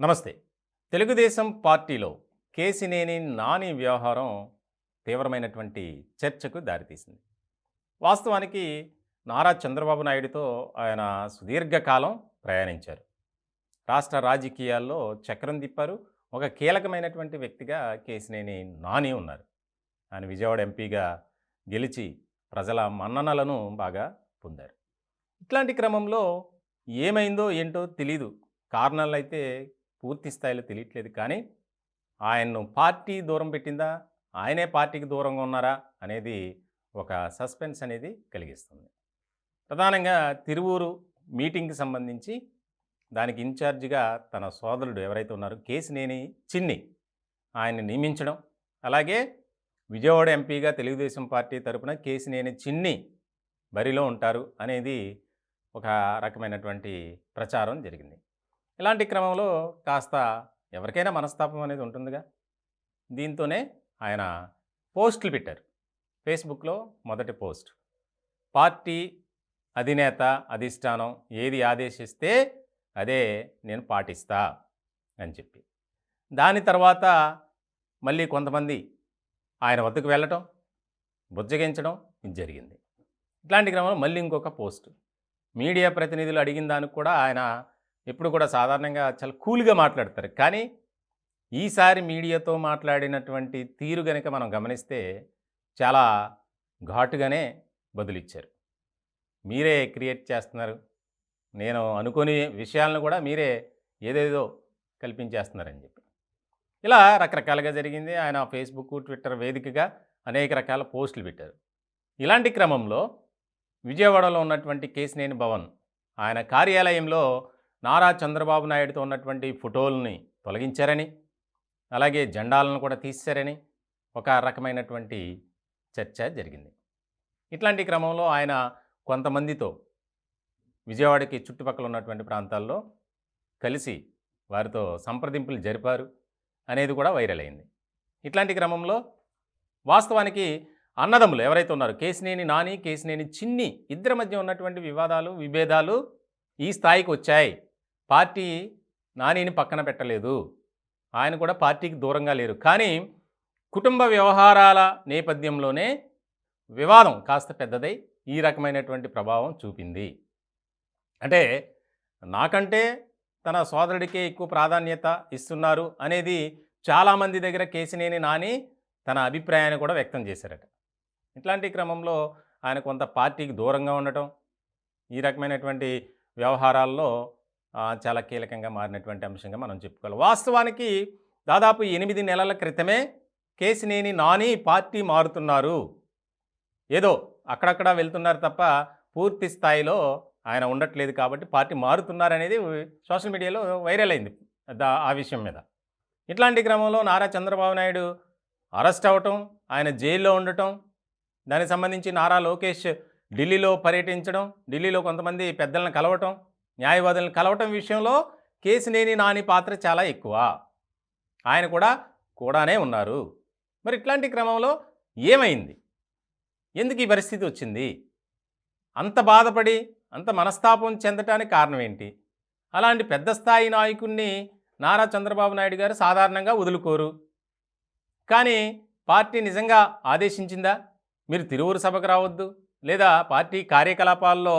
నమస్తే. తెలుగుదేశం పార్టీలో కేసినేని నాని వ్యవహారం తీవ్రమైనటువంటి చర్చకు దారితీసింది. వాస్తవానికి నారా చంద్రబాబు నాయుడుతో ఆయన సుదీర్ఘకాలం ప్రయాణించారు. రాష్ట్ర రాజకీయాల్లో చక్రం తిప్పారు. ఒక కీలకమైనటువంటి వ్యక్తిగా కేసినేని నాని ఉన్నారు. ఆయన విజయవాడ ఎంపీగా గెలిచి ప్రజల మన్ననలను బాగా పొందారు. ఇట్లాంటి క్రమంలో ఏమైందో ఏంటో తెలీదు. కారణాలైతే పూర్తి స్థాయిలో తెలియట్లేదు. కానీ ఆయన్ను పార్టీ దూరం పెట్టిందా? ఆయనే పార్టీకి దూరంగా ఉన్నారా? అనేది ఒక సస్పెన్స్ అనేది కలిగిస్తుంది. ప్రధానంగా తిరువూరు మీటింగ్‌కి సంబంధించి దానికి ఇన్ఛార్జిగా తన సోదరుడు ఎవరైతే ఉన్నారో కేసినేని చిన్ని ఆయన్ని నియమించడం, అలాగే విజయవాడ ఎంపీగా తెలుగుదేశం పార్టీ తరపున కేసినేని చిన్ని బరిలో ఉంటారు అనేది ఒక రకమైనటువంటి ప్రచారం జరిగింది. ఇలాంటి క్రమంలో కాస్త ఎవరికైనా మనస్తాపం అనేది ఉంటుందిగా. దీంతోనే ఆయన పోస్టులు పెట్టారు. ఫేస్బుక్‌లో మొదటి పోస్ట్, పార్టీ అధినేత అధిష్టానం ఏది ఆదేశిస్తే అదే నేను పాటిస్తా అని చెప్పి. దాని తర్వాత మళ్ళీ కొంతమంది ఆయన వద్దకు వెళ్ళటం, బుజ్జగించడం ఇది జరిగింది. ఇట్లాంటి క్రమంలో మళ్ళీ ఇంకొక పోస్ట్, మీడియా ప్రతినిధులు అడిగిన దానికి కూడా ఆయన ఎప్పుడు కూడా సాధారణంగా చాలా కూల్గా మాట్లాడతారు. కానీ ఈసారి మీడియాతో మాట్లాడినటువంటి తీరు గనుక మనం గమనిస్తే చాలా ఘాటుగానే బదులిచ్చారు. మీరే క్రియేట్ చేస్తున్నారు, నేను అనుకోని విషయాలను కూడా మీరే ఏదేదో కల్పించేస్తున్నారని చెప్పి. ఇలా రకరకాలుగా జరిగింది. ఆయన ఫేస్బుక్, ట్విట్టర్ వేదికగా అనేక రకాల పోస్టులు పెట్టారు. ఇలాంటి క్రమంలో విజయవాడలో ఉన్నటువంటి కేసినేని భవన్ ఆయన కార్యాలయంలో నారా చంద్రబాబు నాయుడుతో ఉన్నటువంటి ఫోటోలని తొలగించారని, అలాగే జెండాలను కూడా తీశారని ఒక రకమైనటువంటి చర్చ జరిగింది. ఇట్లాంటి క్రమంలో ఆయన కొంతమందితో విజయవాడకి చుట్టుపక్కల ఉన్నటువంటి ప్రాంతాల్లో కలిసి వారితో సంప్రదింపులు జరిపారు అనేది కూడా వైరల్ అయింది. ఇట్లాంటి క్రమంలో వాస్తవానికి అన్నదమ్ములు ఎవరైతే ఉన్నారో కేసినేని నాని, కేసినేని చిన్ని ఇద్దరి మధ్య ఉన్నటువంటి వివాదాలు, విభేదాలు ఈ స్థాయికి వచ్చాయి. పార్టీ నానిని పక్కన పెట్టలేదు, ఆయన కూడా పార్టీకి దూరంగా లేరు. కానీ కుటుంబ వ్యవహారాల నేపథ్యంలోనే వివాదం కాస్త పెద్దదై ఈ రకమైనటువంటి ప్రభావం చూపింది. అంటే నాకంటే తన సోదరుడికే ఎక్కువ ప్రాధాన్యత ఇస్తున్నారు అనేది చాలామంది దగ్గర కేసినేని నాని తన అభిప్రాయాన్ని కూడా వ్యక్తం చేశారట. ఇట్లాంటి క్రమంలో ఆయన కొంత పార్టీకి దూరంగా ఉండటం, ఈ రకమైనటువంటి వ్యవహారాల్లో చాలా కీలకంగా మారినటువంటి అంశంగా మనం చెప్పుకోవాలి. వాస్తవానికి దాదాపు 8 నెలల క్రితమే కేసినేని నాని పార్టీ మారుతున్నారు. ఏదో అక్కడక్కడ వెళ్తున్నారు తప్ప పూర్తి స్థాయిలో ఆయన ఉండట్లేదు. కాబట్టి పార్టీ మారుతున్నారనేది సోషల్ మీడియాలో వైరల్ అయింది ఆ విషయం మీద. ఇట్లాంటి క్రమంలో నారా చంద్రబాబు నాయుడు అరెస్ట్ అవ్వటం, ఆయన జైల్లో ఉండటం, దానికి సంబంధించి నారా లోకేష్ ఢిల్లీలో పర్యటించడం, ఢిల్లీలో కొంతమంది పెద్దలను కలవటం, న్యాయవాదులను కలవటం విషయంలో కేసినేని నాని పాత్ర చాలా ఎక్కువ. ఆయన కూడానే ఉన్నారు. మరి ఇట్లాంటి క్రమంలో ఏమైంది? ఎందుకు ఈ పరిస్థితి వచ్చింది? అంత బాధపడి అంత మనస్తాపం చెందటానికి కారణం ఏంటి? అలాంటి పెద్ద స్థాయి నాయకుడిని నారా చంద్రబాబు నాయుడు గారు సాధారణంగా వదులుకోరు. కానీ పార్టీ నిజంగా ఆదేశించిందా మీరు తిరువూరు సభకు రావద్దు, లేదా పార్టీ కార్యకలాపాల్లో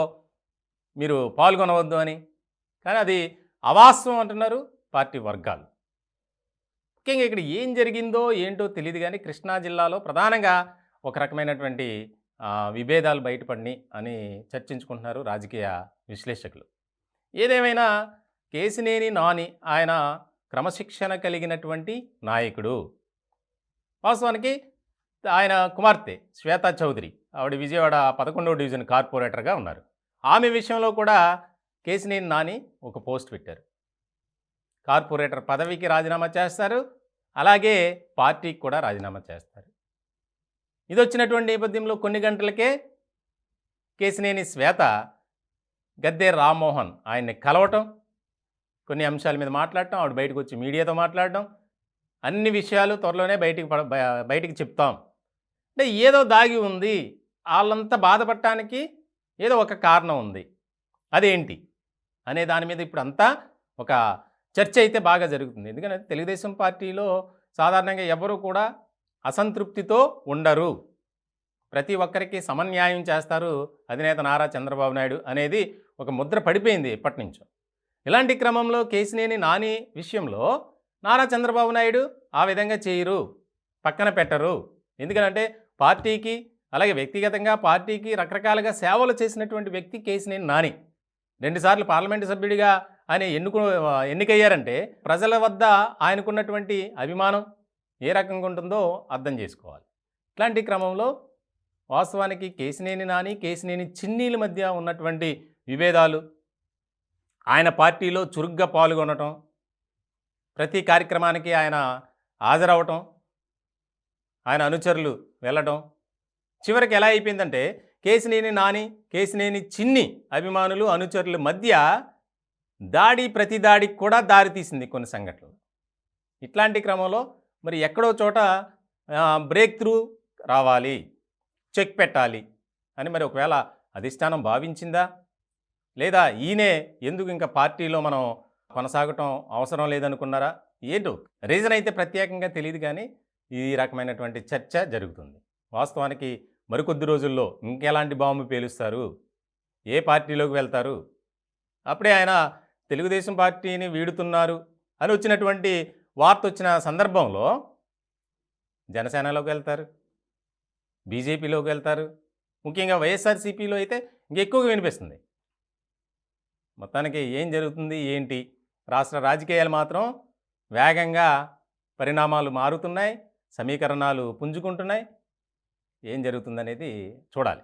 మీరు పాల్గొనవద్దు అని? కానీ అది అవాస్తవం అంటున్నారు పార్టీ వర్గాలు. ముఖ్యంగా ఇక్కడ ఏం జరిగిందో ఏంటో తెలియదు. కానీ కృష్ణా జిల్లాలో ప్రధానంగా ఒక రకమైనటువంటి విభేదాలు బయటపడినాయి అని చర్చించుకుంటున్నారు రాజకీయ విశ్లేషకులు. ఏదేమైనా కేసినేని నాని ఆయన క్రమశిక్షణ కలిగినటువంటి నాయకుడు. వాస్తవానికి ఆయన కుమార్తె శ్వేతా చౌదరి, ఆవిడ విజయవాడ 11వ డివిజన్ కార్పొరేటర్గా ఉన్నారు. ఆమె విషయంలో కూడా కేసినేని నాని ఒక పోస్ట్ పెట్టారు. కార్పొరేటర్ పదవికి రాజీనామా చేస్తారు, అలాగే పార్టీకి కూడా రాజీనామా చేస్తారు. ఇది వచ్చినటువంటి నేపథ్యంలో కొన్ని గంటలకే కేసినేని శ్వేత గద్దె రామ్మోహన్ ఆయన్ని కలవటం, కొన్ని అంశాల మీద మాట్లాడటం, ఆవిడ బయటకు వచ్చి మీడియాతో మాట్లాడటం, అన్ని విషయాలు త్వరలోనే బయటికి చెప్తాం అంటే ఏదో దాగి ఉంది, వాళ్ళంతా బాధపడటానికి ఏదో ఒక కారణం ఉంది, అదేంటి అనే దాని మీద ఇప్పుడు అంతా ఒక చర్చ అయితే బాగా జరుగుతుంది. ఎందుకంటే తెలుగుదేశం పార్టీలో సాధారణంగా ఎవరు కూడా అసంతృప్తితో ఉండరు. ప్రతి ఒక్కరికి సమన్యాయం చేస్తారు అధినేత నారా చంద్రబాబు నాయుడు అనేది ఒక ముద్ర పడిపోయింది ఎప్పటినుంచో. ఇలాంటి క్రమంలో కేశినేని నాని విషయంలో నారా చంద్రబాబు నాయుడు ఆ విధంగా చేయరు, పక్కన పెట్టరు. ఎందుకంటే పార్టీకి అలాగే వ్యక్తిగతంగా పార్టీకి రకరకాలుగా సేవలు చేసినటువంటి వ్యక్తి కేశినేని నాని. 2 సార్లు పార్లమెంటు సభ్యుడిగా ఆయన ఎన్నికయ్యారంటే ప్రజల వద్ద ఆయనకున్నటువంటి అభిమానం ఏ రకంగా ఉంటుందో అర్థం చేసుకోవాలి. ఇట్లాంటి క్రమంలో వాస్తవానికి కేశినేని నాని, కేశినేని చిన్నీల మధ్య ఉన్నటువంటి విభేదాలు, ఆయన పార్టీలో చురుగ్గా పాల్గొనటం, ప్రతి కార్యక్రమానికి ఆయన హాజరవటం, ఆయన అనుచరులు వెళ్ళటం, చివరికి ఎలా అయిపోయిందంటే కేశినేని నాని, కేశినేని చిన్ని అభిమానులు, అనుచరుల మధ్య దాడి ప్రతి దాడికి కూడా దారితీసింది కొన్ని సంఘటనలు. ఇట్లాంటి క్రమంలో మరి ఎక్కడో చోట బ్రేక్ త్రూ రావాలి, చెక్ పెట్టాలి అని మరి ఒకవేళ అధిష్టానం భావించిందా? లేదా ఈయనే ఎందుకు ఇంకా పార్టీలో మనం కొనసాగటం అవసరం లేదనుకున్నారా? ఏంటో రీజన్ అయితే ప్రత్యేకంగా తెలియదు, కానీ ఈ రకమైనటువంటి చర్చ జరుగుతుంది. వాస్తవానికి మరికొద్ది రోజుల్లో ఇంకెలాంటి బాంబు పేలుస్తారు, ఏ పార్టీలోకి వెళ్తారు? అప్పుడే ఆయన తెలుగుదేశం పార్టీని వీడుతున్నారు అని వచ్చినటువంటి వార్త వచ్చిన సందర్భంలో జనసేనలోకి వెళ్తారు, బీజేపీలోకి వెళ్తారు, ముఖ్యంగా వైఎస్ఆర్సీపీలో అయితే ఇంకెక్కువగా వినిపిస్తుంది. మొత్తానికి ఏం జరుగుతుంది ఏంటి? రాష్ట్ర రాజకీయాలు మాత్రం వేగంగా పరిణామాలు మారుతున్నాయి, సమీకరణాలు పుంజుకుంటున్నాయి. ఏం జరుగుతుందనేది చూడాలి.